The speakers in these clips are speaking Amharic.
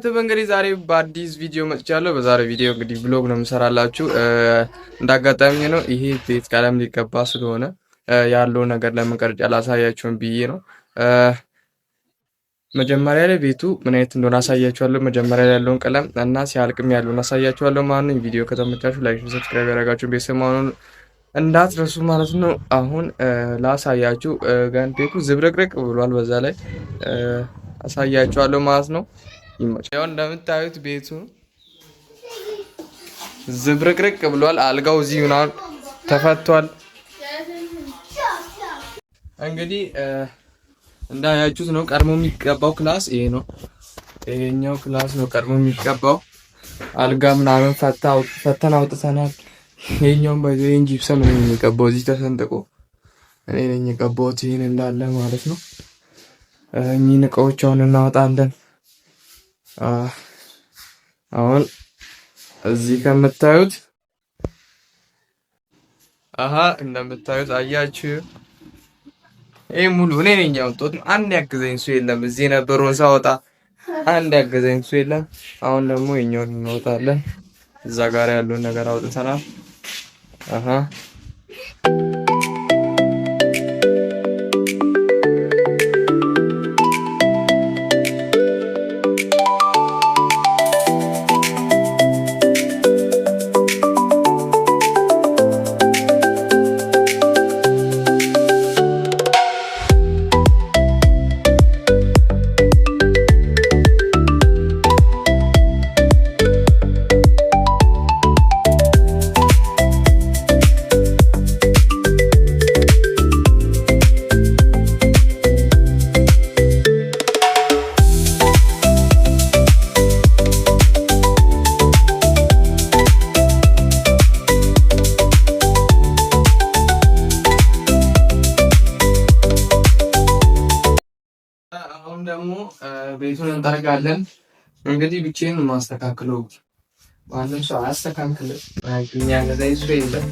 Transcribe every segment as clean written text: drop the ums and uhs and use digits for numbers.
ቤተሰብ እንግዲህ ዛሬ በአዲስ ቪዲዮ መጥቻለሁ። በዛሬ ቪዲዮ እንግዲህ ብሎግ ነው የምሰራላችሁ። እንዳጋጣሚ ነው ይሄ ቤት ቀለም ሊቀባ ስለሆነ ያለው ነገር ለምን ቀርጬ አላሳያችሁም ብዬ ነው። መጀመሪያ ላይ ቤቱ ምን አይነት እንደሆነ አሳያችኋለሁ። መጀመሪያ ላይ ያለውን ቀለም እና ሲያልቅም ያለውን አሳያችኋለሁ ማለት ነው። ቪዲዮ ከተመቻችሁ ላይክ፣ ሰብስክራይብ ያደረጋችሁ ቤተሰብ መሆኑን እንዳትረሱ ማለት ነው። አሁን ላሳያችሁ። ገን ቤቱ ዝብርቅርቅ ብሏል። በዛ ላይ አሳያችኋለሁ ማለት ነው። ይመቻችሁ። እንደምታዩት ቤቱ ዝብርቅርቅ ብሏል። አልጋው እዚህ ምናምን ተፈቷል። እንግዲህ እንዳያችሁት ነው። ቀድሞ የሚቀባው ክላስ ይሄ ነው። ይሄኛው ክላስ ነው ቀድሞ የሚቀባው። አልጋ ምናምን ፈተን አውጥተናል። ይሄኛውም ባይዘን ጂፕሰም ነው የሚቀባው። እዚህ ተሰንጥቆ እኔ ነኝ የቀባሁት ይሄን እንዳለ ማለት ነው። እኚህን እቃዎች አሁን እናወጣለን። አሁን እዚህ ከምታዩት እንደምታዩት አያችሁ፣ ይሄ ሙሉ እኔ ነኝ ያወጣሁት። አንድ ያገዘኝ ሰው የለም። እዚህ የነበረውን ሳወጣ አንድ ያገዘኝ ሰው የለም። አሁን ደግሞ የኛውን እናወጣለን። እዛ ጋር ያለውን ነገር አውጥተናል። ደግሞ ቤቱን እንጠርጋለን። እንግዲህ ብቻዬን ማስተካክለው ማንም ሰው አያስተካክልም። የሚያገዛኝ ሰው የለም።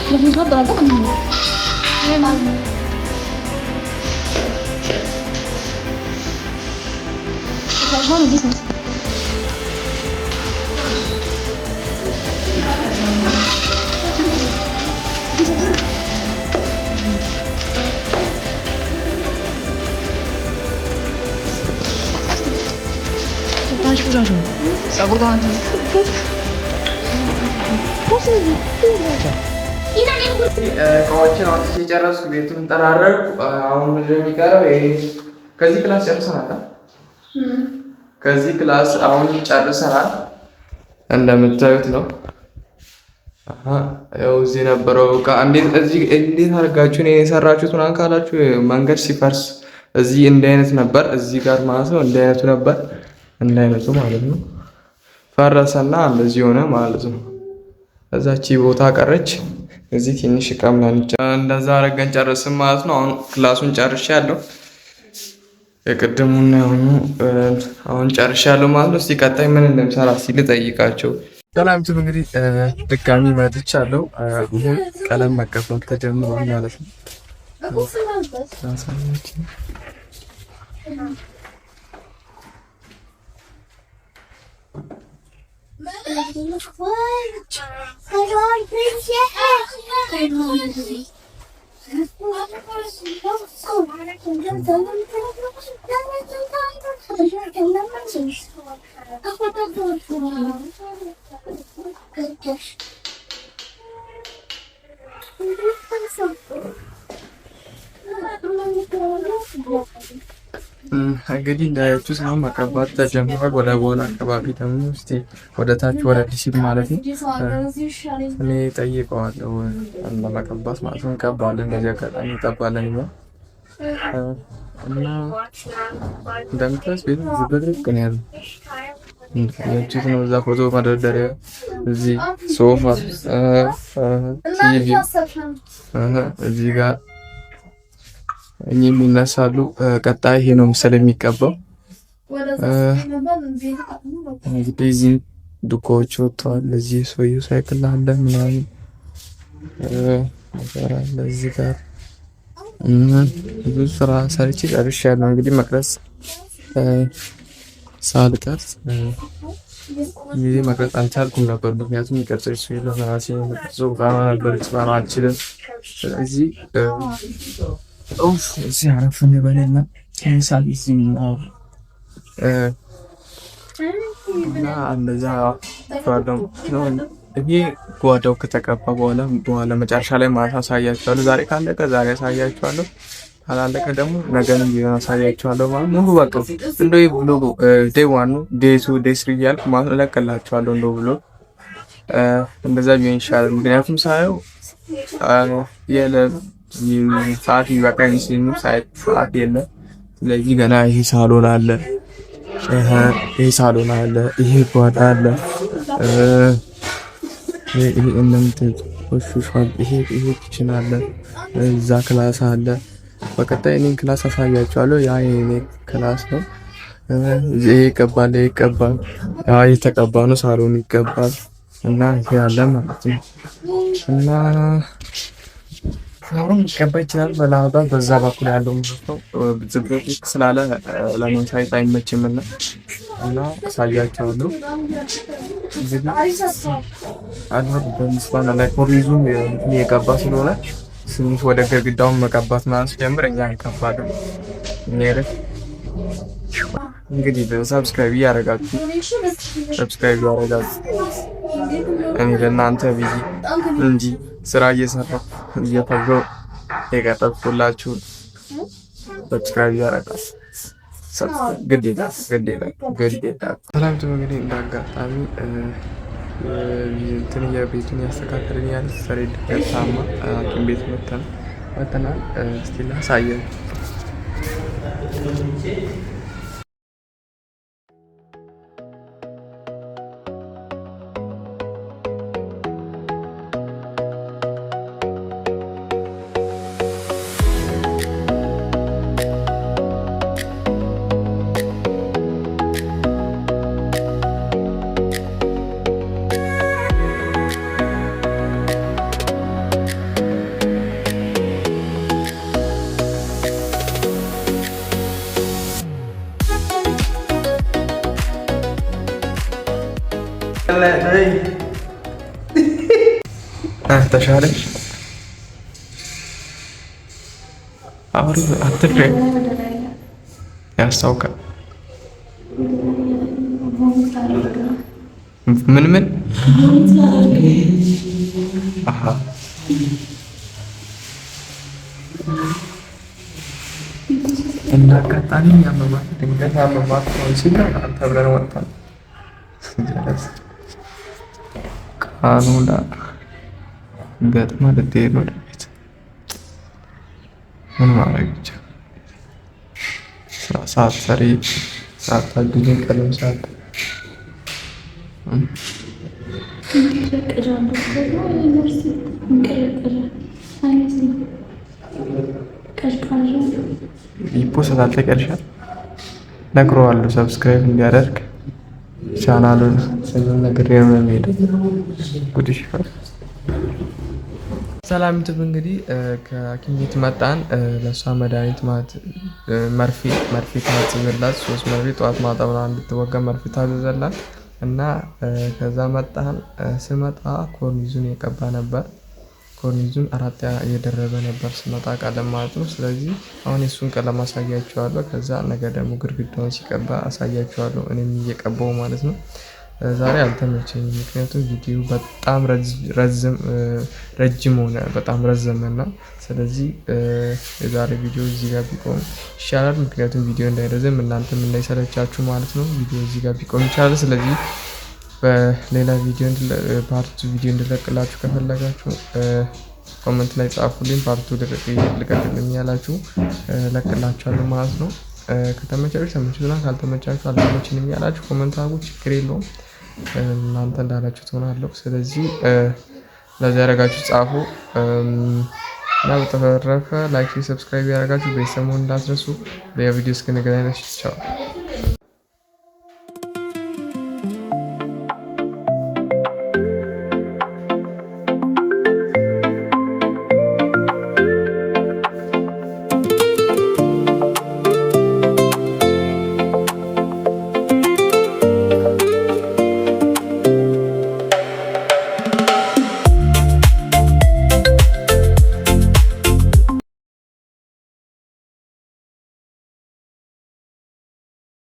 Lebih berat kan ini? Memang. Kalau mau bisnis. 다시 보자죠. 싸고 가는. እቃዎችን አውጥቼ ጨረስኩ። ቤቱን ጠራረኩ። አሁን ምንድን ነው የሚቀረው? ከዚህ ክላስ ጨርሰናል። ከዚህ ክላስ አሁን ጨርሰናል። እንደምታዩት ነው። ያው እዚህ ነበረው እቃ። እንዴት አድርጋችሁ ነው የሰራችሁት ምናምን ካላችሁ መንገድ ሲፈርስ እዚህ እንዲህ አይነት ነበር። እዚህ ጋር ማለት ነው እንዲህ አይነቱ ነበር። እንዲህ አይነቱ ማለት ነው ፈረሰና እንደዚህ ሆነ ማለት ነው። እዛች ቦታ ቀረች። እዚህ ትንሽ እቃ ምናምን እንደዛ አድርገን ጨርስን ማለት ነው። አሁን ክላሱን ጨርሻለሁ። የቅድሙና አሁን ጨርሻለሁ ማለት ነው። እስቲ ቀጣይ ምን እንደምሰራ ሲል ጠይቃቸው። ሰላም ቱብ እንግዲህ ድጋሚ መጥቻለሁ። ይሄን ቀለም መቀባት ተጀምሯል ማለት ነው። እንግዲህ እንዳያችሁት ነው መቀባት ተጀምሯል። ወደ በኋላ አካባቢ ደግሞ እስቲ ወደ ታች ወደ ዲሲል ማለት ነው እኔ ጠይቀዋለሁ ለመቀባት ማለት ነው። እንቀባለን፣ እንደዚህ አጋጣሚ እንቀባለን እና እንደምታስ ቤት ዝብርቅ ነው ያለው ያቺት ነው። እዛ ፎቶ መደርደሪያ፣ እዚህ ሶፋ፣ ቲቪ እዚህ ጋር እኚህም ይነሳሉ። ቀጣይ ይሄ ነው መሰለኝ የሚቀባው። እንግዲህ እዚህ ዱካዎች ወጥተዋል። እዚህ ሰውዬው ሳይክል አለ ምናምን እዚህ ጋር ብዙ ስራ ሰርቼ ጨርሻለሁ። እንግዲህ መቅረጽ ሳልቀርጽ ይሄ መቅረጽ አልቻልኩም ነበር፣ ምክንያቱም ይቀርጽ የለም ራሴ መቅረጽ ጋር ነበር ጽፋን አልችልም። ስለዚህ እዚህ አረፍ እንበልና ከሳል እዚህ ነው እና እንደዛ ጓዳው ነው። ይሄ ጓዳው ከተቀባ በኋላ መጨረሻ ላይ ማታ አሳያችኋለሁ። ዛሬ ካለቀ ዛሬ አሳያችኋለሁ፣ ካላለቀ ደግሞ ነገም ቢሆን አሳያችኋለሁ ማለት ነው። በቃ እንደው ብሎ ዴይ 1 ዴይ 2 ዴይ 3 እያልኩ ማለት እለቅላችኋለሁ። እንደው ብሎ እንደዛ ቢሆን ይሻላል። ምክንያቱም ሳየው ሰዓት ይበቃኝ ሲሉ ሰዓት የለም። ስለዚህ ገና ይሄ ሳሎን አለ፣ ይሄ ሳሎን አለ፣ ይሄ ጓዳ አለ፣ ይሄ እንደምትቆሽሿል፣ ይሄ ኪችን አለ፣ እዛ ክላስ አለ። በቀጣይ እኔን ክላስ አሳያችኋለሁ። ያ የኔ ክላስ ነው። ይሄ ይቀባል፣ ይሄ ይቀባል፣ ያ የተቀባ ነው። ሳሎን ይቀባል እና ይሄ አለ ማለት ነው። እና አሁን ይቀባ ይችላል። በላውጣ በዛ በኩል ያለው ነው ዝብርቅ ስላለ ለማሳየት አይመችምና እና አሳያችኋለሁ። እንግዲህ አሁን በምስባና ላይ ኮሪዙም የቀባ ስለሆነ ስንት ወደ ግድግዳውን መቀባት ማለት ጀምር እኛ እንቀባለን። እንግዲህ ሰብስክራይብ ያደርጋችሁ እኔ ለእናንተ ብዬ እንጂ ስራ እየሰራሁ እየፈገው የቀጠልኩላችሁ ሰብስክራይብ ያደርጋል። ግዴታ። ሰላም እንግዲህ እንዳጋጣሚ እንትን የቤቱን ያስተካከልን ያለ ሰሬድ ገታማ ሐኪም ቤት መተናል። እስቲ ላሳየን። ተሻለሽ? አውሪ አትፍሪ። ያስታውቃል። ምን አሃ እና አጋጣሚ ያመማት ድንገት ያመማት ነው ሲል አንተ ብለን ወጣን። ቃኑላ ገጥማ ልትሄድ ወደ ቤት ምን ማድረግ ይቻላል? ሰዓት ሰሪ ሳታግኝ ቀለም ሰዓት ይፖስት አልተቀርሻል ነግረዋለሁ ሰብስክራይብ እንዲያደርግ ቻናሉን ሰኞን ነገር የሚሄድ ጉድሽ ይፈር። ሰላም ዩቲዩብ እንግዲህ ከሐኪም ቤት መጣን። ለሷ መድኃኒት ማለት መርፌ ታዘዘላት 3 መርፌ ጠዋት ማታ ምናምን እንድትወጋ መርፌ ታዘዘላት እና ከዛ መጣን። ስመጣ ኮርኒዙን የቀባ ነበር። ኮርኒዙን 4 እየደረበ ነበር ስመጣ ቀለም ማለት ነው። ስለዚህ አሁን የሱን ቀለም አሳያችኋለሁ። ከዛ ነገ ደግሞ ግድግዳውን ሲቀባ አሳያችኋለሁ እኔም እየቀባው ማለት ነው። ዛሬ አልተመቸኝም፣ ምክንያቱም ቪዲዮ በጣም ረጅም ሆነ፣ በጣም ረዘመና ስለዚህ የዛሬ ቪዲዮ እዚህ ጋር ቢቆም ይሻላል። ምክንያቱም ቪዲዮ እንዳይረዘም እናንተም እንዳይሰለቻችሁ ማለት ነው። ቪዲዮ እዚህ ጋር ቢቆም ይሻላል። ስለዚህ በሌላ ቪዲዮ ፓርት ቪዲዮ እንድለቅላችሁ ከፈለጋችሁ ኮመንት ላይ ጻፉልኝ። ፓርቱ ልቀቅልኝ ያላችሁ ለቅላችኋለሁ ማለት ነው። ከተመቻችሁ ተመችቶናል፣ ካልተመቻችሁ አልተመችንም ያላችሁ ኮመንት አድርጉ፣ ችግር የለውም። እናንተ እንዳላችሁ ትሆናለሁ። ስለዚህ ለዚህ ያደረጋችሁ ጻፉ እና በተረፈ ላይክ፣ ሰብስክራይብ ያደረጋችሁ ቤተሰብ መሆን እንዳትረሱ። በቪዲዮ እስክንገናኝ ቻው።